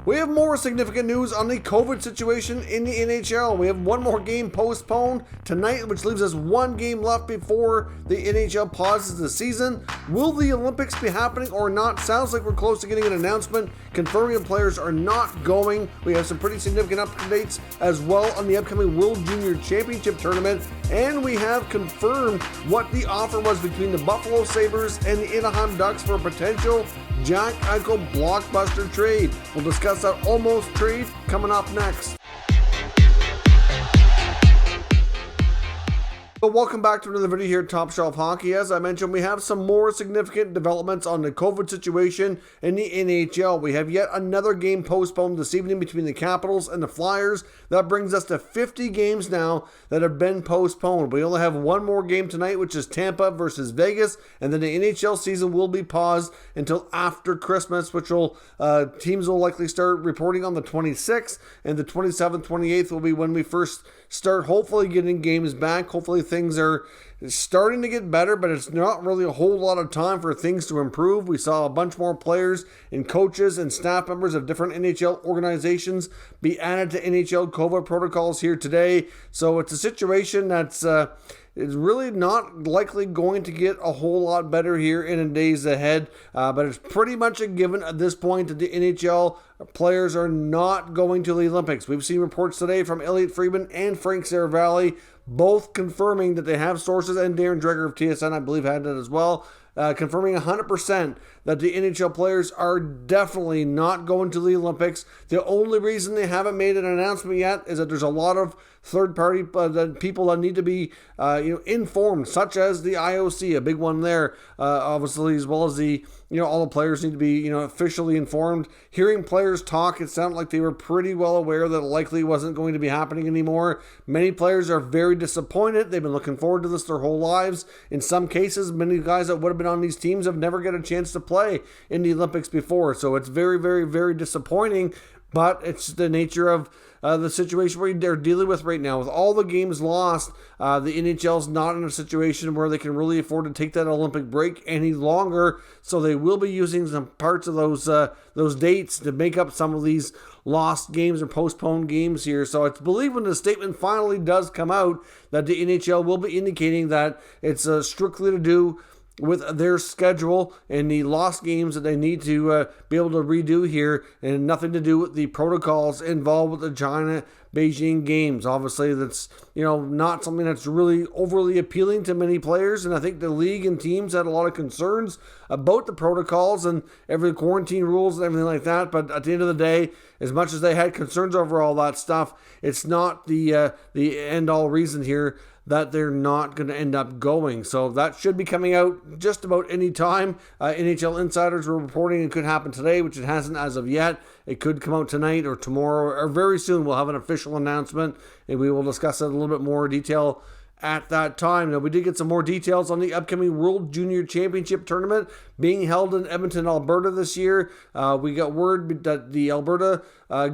We have more significant news on the COVID situation in the NHL. We have one more game postponed tonight, which leaves us one game left before the NHL pauses the season. Will the Olympics be happening or not? Sounds like we're close to getting an announcement confirming the players are not going. We have some pretty significant updates as well on the upcoming World Junior Championship tournament, and we have confirmed what the offer was between the Buffalo Sabres and the Anaheim Ducks for a potential Jack Eichel blockbuster trade. We'll discuss that almost trade coming up next. So welcome back to another video here at Top Shelf Hockey. As I mentioned, we have some more significant developments on the COVID situation in the NHL. We have yet another game postponed this evening between the Capitals and the Flyers. That brings us to 50 games now that have been postponed. We only have one more game tonight, which is Tampa versus Vegas, and then the NHL season will be paused until after Christmas, which will teams will likely start reporting on the 26th, and the 27th, 28th will be when we first start hopefully getting games back. Hopefully things are starting to get better, but it's not really a whole lot of time for things to improve. We saw a bunch more players and coaches and staff members of different NHL organizations be added to NHL COVID protocols here today. So it's a situation that's is really not likely going to get a whole lot better here in the days ahead, but it's pretty much a given at this point that the NHL players are not going to the Olympics. We've seen reports today from Elliotte Friedman and Frank Saravalli, both confirming that they have sources, and Darren Dreger of TSN, I believe, had that as well, confirming 100% that the NHL players are definitely not going to the Olympics. The only reason they haven't made an announcement yet is that there's a lot of third-party people that need to be informed, such as the IOC, a big one there, obviously, as well as the all the players need to be officially informed. Hearing players talk, it sounded like they were pretty well aware that it likely wasn't going to be happening anymore. Many players are very disappointed. They've been looking forward to this their whole lives. In some cases, many guys that would have been on these teams have never got a chance to play in the Olympics before. So it's very, very, very disappointing, but it's the nature of the situation where they're dealing with right now. With all the games lost, the NHL's not in a situation where they can really afford to take that Olympic break any longer. So they will be using some parts of those dates to make up some of these lost games or postponed games here. So it's believed when the statement finally does come out that the NHL will be indicating that it's strictly to do with their schedule and the lost games that they need to be able to redo here, and nothing to do with the protocols involved with the China Beijing games. Obviously, that's not something that's really overly appealing to many players, and I think the league and teams had a lot of concerns about the protocols and every quarantine rules and everything like that. But at the end of the day, as much as they had concerns over all that stuff, it's not the end-all reason here that they're not going to end up going. So that should be coming out just about any time. NHL insiders were reporting it could happen today, which it hasn't as of yet. It could come out tonight or tomorrow, or very soon we'll have an official announcement, and we will discuss it in a little bit more detail at that time. Now, we did get some more details on the upcoming World Junior Championship tournament being held in Edmonton, Alberta this year. We got word that the Alberta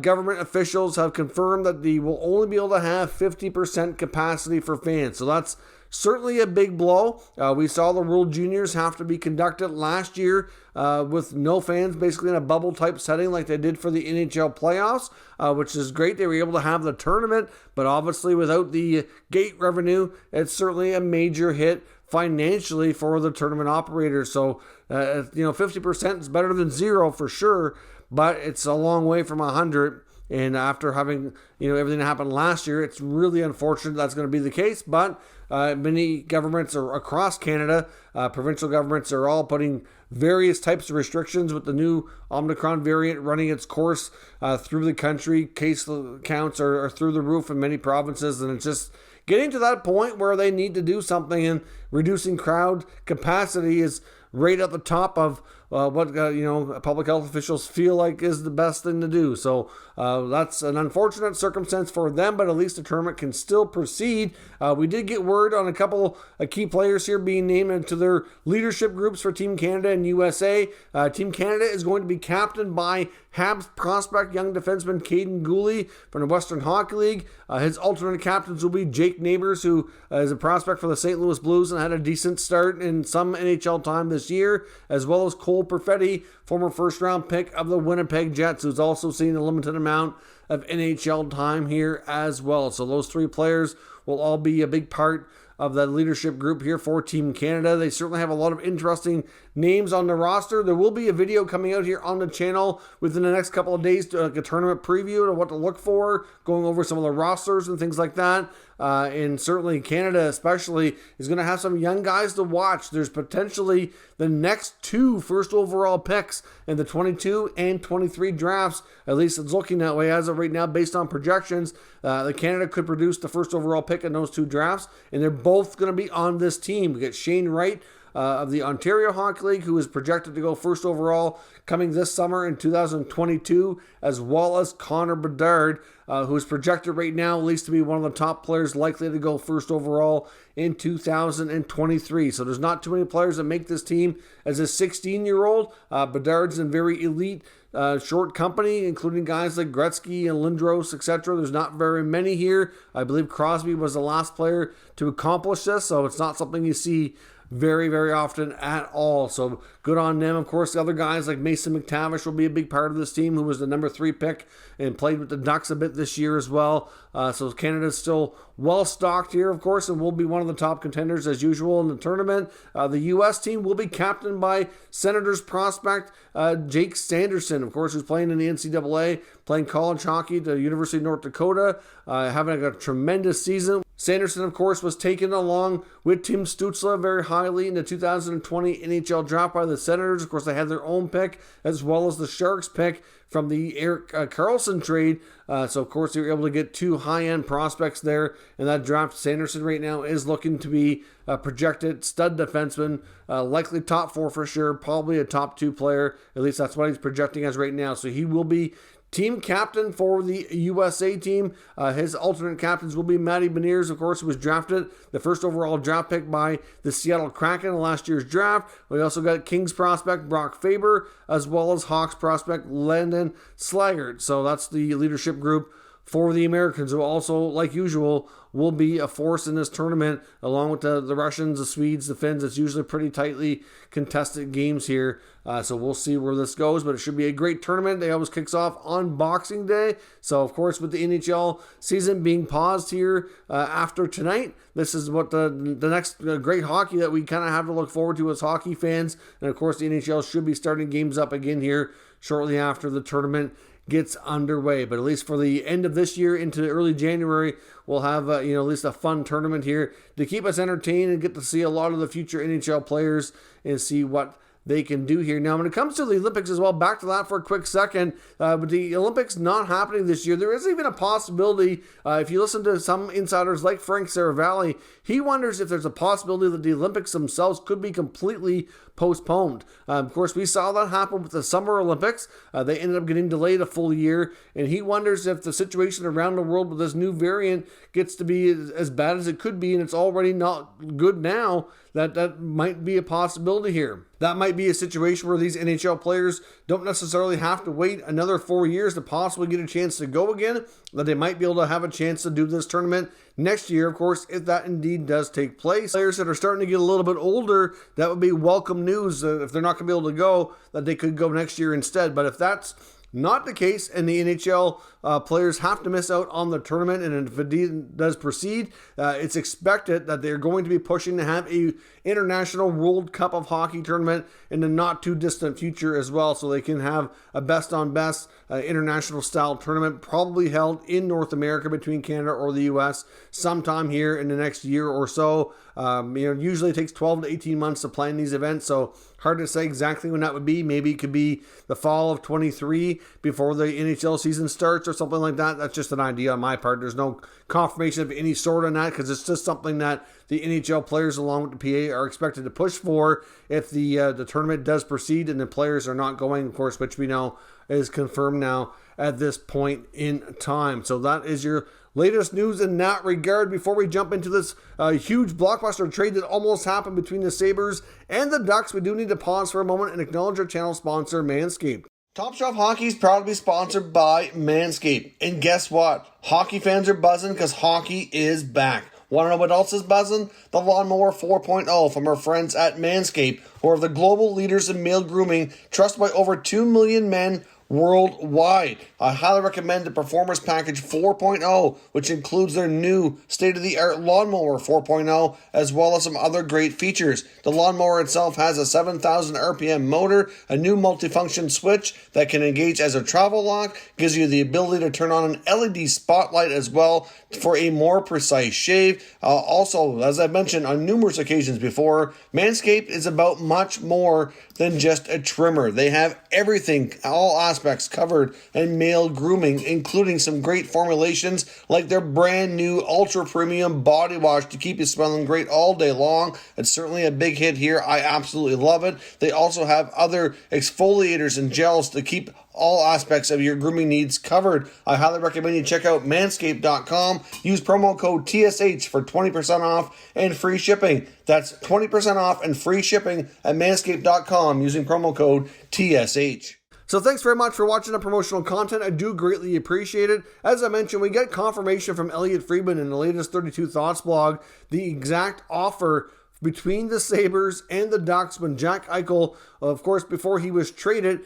government officials have confirmed that they will only be able to have 50% capacity for fans. So that's certainly a big blow. We saw the World Juniors have to be conducted last year with no fans, basically in a bubble type setting like they did for the NHL playoffs, which is great. They were able to have the tournament, but obviously without the gate revenue, it's certainly a major hit financially for the tournament operators. So 50% is better than zero for sure, but it's a long way from 100. And after having everything that happened last year, it's really unfortunate that's going to be the case. But many governments are across Canada, provincial governments are all putting various types of restrictions with the new Omicron variant running its course through the country. Case counts are through the roof in many provinces, and it's just getting to that point where they need to do something, and reducing crowd capacity is right at the top of what public health officials feel like is the best thing to do. So that's an unfortunate circumstance for them, but at least the tournament can still proceed. We did get word on a couple of key players here being named into their leadership groups for Team Canada and USA. Team Canada is going to be captained by Habs prospect young defenseman Caden Gooley from the Western Hockey League. His alternate captains will be Jake Neighbors, who is a prospect for the St. Louis Blues and had a decent start in some NHL time this year, as well as Cole Cole Perfetti, former first-round pick of the Winnipeg Jets, who's also seen a limited amount of NHL time here as well. So those three players will all be a big part of the leadership group here for Team Canada. They certainly have a lot of interesting names on the roster. There will be a video coming out here on the channel within the next couple of days, to like a tournament preview to what to look for, going over some of the rosters and things like that. And certainly Canada especially is going to have some young guys to watch. There's potentially the next 2 first overall picks in the 22 and 23 drafts. At least it's looking that way as of right now based on projections. The Canada could produce the first overall pick in those 2 drafts, and they're both going to be on this team. We get Shane Wright of the Ontario Hockey League, who is projected to go first overall coming this summer in 2022, as well as Connor Bedard, who is projected right now at least to be one of the top players likely to go first overall in 2023. So there's not too many players that make this team. As a 16-year-old, Bedard's in very elite short company, including guys like Gretzky and Lindros, etc. There's not very many here. I believe Crosby was the last player to accomplish this, so it's not something you see very, very often at all. So good on them. Of course, the other guys like Mason McTavish will be a big part of this team, who was the number 3 pick and played with the Ducks a bit this year as well. So Canada's still well stocked here, of course, and will be one of the top contenders as usual in the tournament. The U.S. team will be captained by Senators prospect Jake Sanderson, of course, who's playing in the NCAA, playing college hockey at the University of North Dakota, having a tremendous season. Sanderson, of course, was taken along with Tim Stützle very highly in the 2020 NHL draft by the Senators. Of course, they had their own pick, as well as the Sharks pick from the Erik Karlsson trade. So, of course, they were able to get 2 high-end prospects there in that draft. Sanderson right now is looking to be a projected stud defenseman, likely top 4 for sure, probably a top 2 player. At least that's what he's projecting as right now. So he will be team captain for the USA team. His alternate captains will be Matty Beniers, of course, who was drafted, the first overall draft pick by the Seattle Kraken in last year's draft. We also got Kings prospect Brock Faber, as well as Hawks prospect Landon Slaggert. So that's the leadership group for the Americans, who also, like usual, will be a force in this tournament, along with the Russians, the Swedes, the Finns. It's usually pretty tightly contested games here, so we'll see where this goes, but it should be a great tournament. They always kicks off on Boxing Day, so of course with the NHL season being paused here after tonight, this is what the next great hockey that we kind of have to look forward to as hockey fans, and of course the NHL should be starting games up again here shortly after the tournament gets underway. But at least for the end of this year into early January, we'll have at least a fun tournament here to keep us entertained and get to see a lot of the future NHL players and see what they can do here. Now, when it comes to the Olympics as well, back to that for a quick second. With the Olympics not happening this year, there is even a possibility, if you listen to some insiders like Frank Saravalli, he wonders if there's a possibility that the Olympics themselves could be completely postponed. Of course, we saw that happen with the Summer Olympics. They ended up getting delayed a full year, and he wonders if the situation around the world with this new variant gets to be as bad as it could be, and it's already not good now, that might be a possibility here. That might be a situation where these NHL players don't necessarily have to wait another 4 years to possibly get a chance to go again, that they might be able to have a chance to do this tournament next year, of course, if that indeed does take place. Players that are starting to get a little bit older, that would be welcome news. If they're not going to be able to go, that they could go next year instead. But if that's not the case, and the NHL players have to miss out on the tournament, and if it does proceed, it's expected that they're going to be pushing to have a International World Cup of Hockey tournament in the not too distant future as well, so they can have a best on best international style tournament probably held in North America between Canada or the US sometime here in the next year or so. Usually it takes 12 to 18 months to plan these events, so hard to say exactly when that would be. Maybe it could be the fall of 23 before the NHL season starts or something like that. That's just an idea on my part. There's no confirmation of any sort on that, because it's just something that the NHL players along with the PA are expected to push for if the tournament does proceed and the players are not going, of course, which we know is confirmed now at this point in time. So that is your latest news in that regard. Before we jump into this huge blockbuster trade that almost happened between the Sabres and the Ducks, we do need to pause for a moment and acknowledge our channel sponsor, Manscaped. Top Shelf Hockey is proud to be sponsored by Manscaped. And guess what? Hockey fans are buzzing because hockey is back. Want to know what else is buzzing? The Lawnmower 4.0 from our friends at Manscaped, who are the global leaders in male grooming, trusted by over 2 million men worldwide. I highly recommend the Performance Package 4.0, which includes their new state-of-the-art Lawnmower 4.0, as well as some other great features. The lawnmower itself has a 7,000 RPM motor, a new multifunction switch that can engage as a travel lock, gives you the ability to turn on an LED spotlight as well for a more precise shave. Also, as I mentioned on numerous occasions before, Manscaped is about much more than just a trimmer. They have everything, all aspects covered in male grooming, including some great formulations like their brand new ultra premium body wash to keep you smelling great all day long. It's certainly a big hit here. I absolutely love it. They also have other exfoliators and gels to keep all aspects of your grooming needs covered. I highly recommend you check out manscaped.com. Use promo code TSH for 20% off and free shipping. That's 20% off and free shipping at manscaped.com using promo code TSH. So thanks very much for watching the promotional content. I do greatly appreciate it. As I mentioned, we get confirmation from Elliotte Friedman in the latest 32 Thoughts blog, the exact offer between the Sabres and the Ducks when Jack Eichel, of course, before he was traded,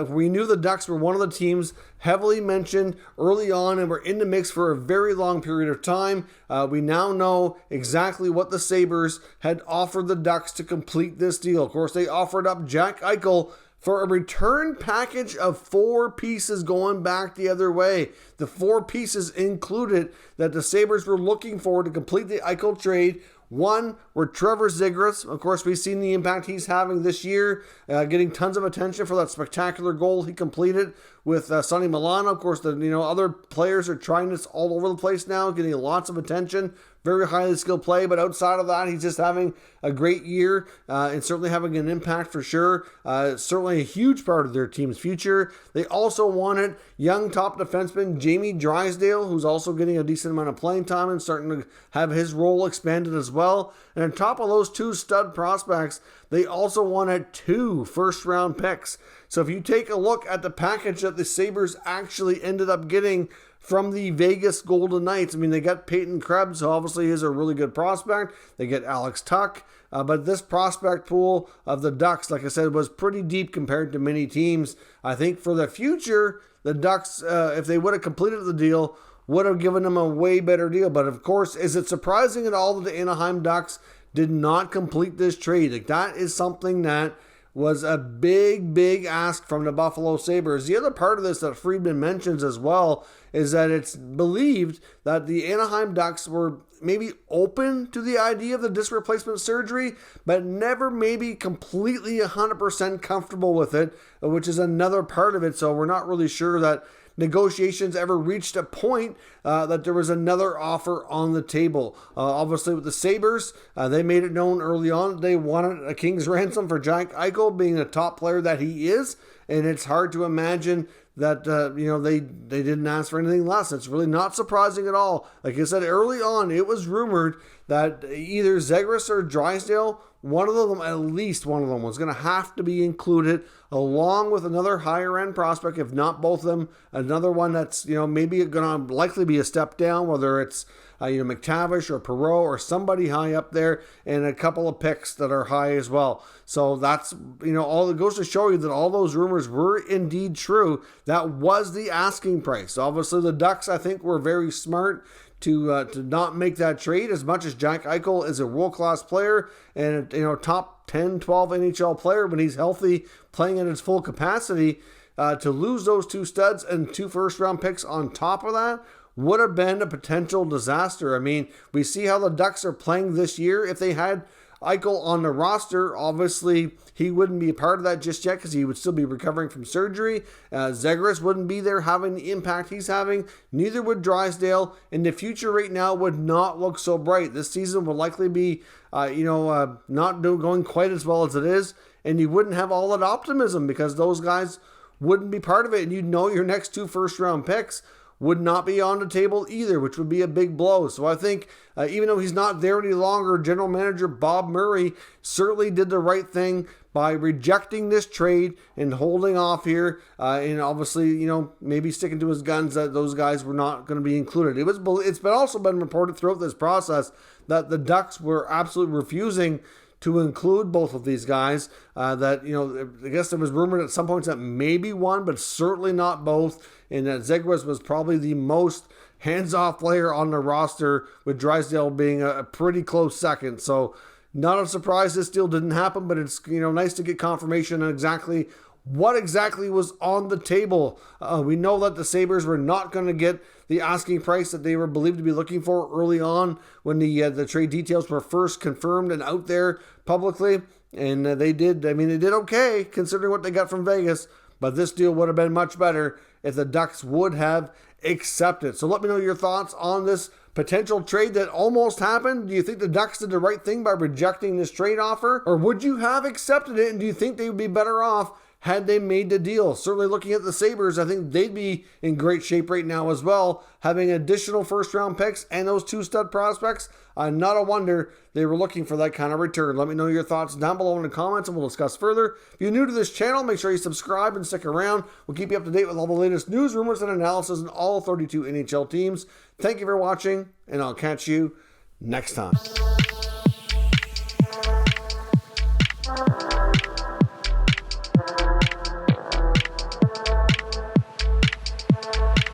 we knew the Ducks were one of the teams heavily mentioned early on and were in the mix for a very long period of time. We now know exactly what the Sabres had offered the Ducks to complete this deal. Of course, they offered up Jack Eichel for a return package of 4 pieces going back the other way. The 4 pieces included that the Sabres were looking for to complete the Eichel trade. One were Trevor Zegras. Of course, we've seen the impact he's having this year, getting tons of attention for that spectacular goal he completed with Sonny Milano. Of course, other players are trying this all over the place now, getting lots of attention. Very highly skilled play, but outside of that, he's just having a great year and certainly having an impact for sure. Certainly a huge part of their team's future. They also wanted young top defenseman Jamie Drysdale, who's also getting a decent amount of playing time and starting to have his role expanded as well. And on top of those 2 stud prospects, they also wanted 2 first-round picks. So if you take a look at the package that the Sabres actually ended up getting from the Vegas Golden Knights, I mean, they got Peyton Krebs, who obviously is a really good prospect. They get Alex Tuch. But this prospect pool of the Ducks, like I said, was pretty deep compared to many teams. I think for the future, the Ducks, if they would have completed the deal, would have given them a way better deal. But of course, is it surprising at all that the Anaheim Ducks did not complete this trade? Like, that is something that was a big, big ask from the Buffalo Sabres. The other part of this that Friedman mentions as well is that it's believed that the Anaheim Ducks were maybe open to the idea of the disc replacement surgery, but never maybe completely 100% comfortable with it, which is another part of it. So we're not really sure that negotiations ever reached a point that there was another offer on the table. Obviously with the Sabres, they made it known early on they wanted a king's ransom for Jack Eichel, being a top player that he is, and it's hard to imagine that they didn't ask for anything less. It's really not surprising at all. Like I said early on, it was rumored that either Zegras or Drysdale, one of them, at least one of them, was going to have to be included along with another higher end prospect, if not both of them. Another one that's maybe going to likely be a step down, whether it's McTavish or Perreault or somebody high up there, and a couple of picks that are high as well. So that's all it goes to show you that all those rumors were indeed true. That was the asking price. Obviously, the Ducks, I think, were very smart to not make that trade, as much as Jack Eichel is a world-class player and top 10, 12 NHL player when he's healthy, playing at his full capacity. To lose those 2 studs and 2 first-round picks on top of that would have been a potential disaster. I mean, we see how the Ducks are playing this year. If they had Eichel on the roster, obviously he wouldn't be a part of that just yet because he would still be recovering from surgery. Zegras wouldn't be there having the impact he's having. Neither would Drysdale. And the future right now would not look so bright. This season will likely be, not going quite as well as it is. And you wouldn't have all that optimism because those guys wouldn't be part of it. And your next 2 first-round picks would not be on the table either, which would be a big blow. So I think even though he's not there any longer, General Manager Bob Murray certainly did the right thing by rejecting this trade and holding off here, and obviously, maybe sticking to his guns that those guys were not going to be included. It's been also been reported throughout this process that the Ducks were absolutely refusing to include both of these guys. I guess there was rumored at some points that maybe one, but certainly not both, and that Zegras was probably the most hands-off player on the roster, with Drysdale being a pretty close second. So not a surprise this deal didn't happen, but it's nice to get confirmation on what exactly was on the table. We know that the Sabres were not going to get the asking price that they were believed to be looking for early on when the trade details were first confirmed and out there publicly, and they did okay considering what they got from Vegas, but this deal would have been much better if the Ducks would have accepted. So let me know your thoughts on this potential trade that almost happened. Do you think the Ducks did the right thing by rejecting this trade offer, or would you have accepted it, and do you think they would be better off had they made the deal? Certainly looking at the Sabres, I think they'd be in great shape right now as well, having additional first-round picks and those 2 stud prospects. Not a wonder they were looking for that kind of return. Let me know your thoughts down below in the comments, and we'll discuss further. If you're new to this channel, make sure you subscribe and stick around. We'll keep you up to date with all the latest news, rumors, and analysis on all 32 NHL teams. Thank you for watching, and I'll catch you next time.